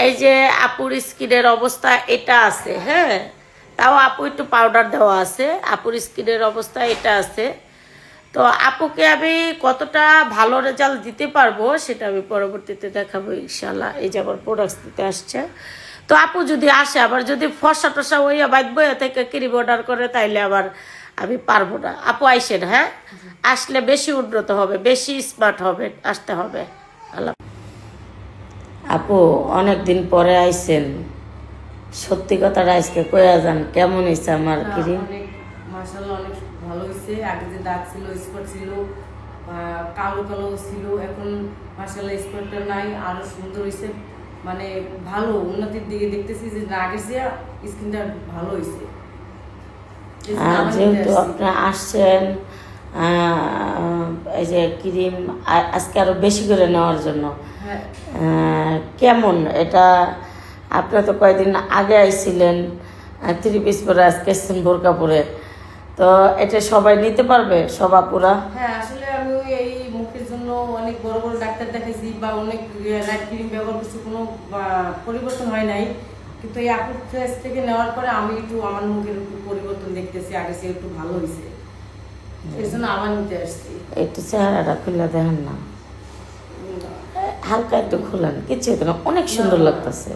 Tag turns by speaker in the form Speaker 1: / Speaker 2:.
Speaker 1: এই যে আপুর স্কিনের অবস্থা এটা আছে, হ্যাঁ, তাও আপু একটু পাউডার দেওয়া আছে, আপুর স্কিনের অবস্থা এটা আছে। তো আপুকে আমি কতটা ভালো রেজাল্ট দিতে পারবো সেটা আমি পরবর্তীতে দেখাবো ইনশাল্লাহ। এই যে আবার প্রোডাক্টস দিতে আসছে, তো আপু যদি আসে আবার যদি ফর্সা টসা হইয়া বাঁধবো থেকে ক্রিম অর্ডার করে তাইলে আবার আমি পারবো না। আপু আইসেন, হ্যাঁ, আসলে বেশি উন্নত হবে, বেশি স্মার্ট হবে, আসতে হবে। আল্লাহ। আপু অনেক দিন পরে আইসেন, সত্যি কথাটা আজকে কয়া যান কেমন হয়েছে আমার ক্রিম?
Speaker 2: অনেক মাশাআল্লাহ, অনেক ভালো হয়েছে। আগে যে দাগ ছিল, স্পট ছিল, কালো কালো ছিল, এখন মাশাআল্লাহ স্পটটা নাই, আরো সুন্দর হয়েছে। মানে ভালো উন্নতির দিকে দেখতেছি যে আগের চেয়ে স্কিনটা ভালো হয়েছে।
Speaker 1: যেহেতু আপনি আসছেন এই যে ক্রিম আজকে আরো বেশি করে নেওয়ার জন্য, কেমন এটা? আপনারা তো কয়েকদিন আগে আইছিলেন 3 পিস পরে, আজকে এসছেন বোরকা পরে, তো এটা সবাই নিতে পারবে, সব আপুরা?
Speaker 2: হ্যাঁ, আসলে আমি এই মুখের জন্য অনেক বড় বড় ডাক্তার দেখাইছি বা অনেক নাইট ক্রিম ব্যবহার করছি, কোনো পরিবর্তন হয় নাই। কিন্তু এই আপুর ফেস থেকে নেওয়ার পরে আমি একটু আমার মুখের একটু পরিবর্তন দেখতেছি, আগে সে একটু ভালো হয়েছে, এর জন্য আমার নিতে আসছি।
Speaker 1: একটু চেহারাটা খুলে দেখেন না, হালকা একটু খুলেন, কিছু অনেক সুন্দর লাগতেছে।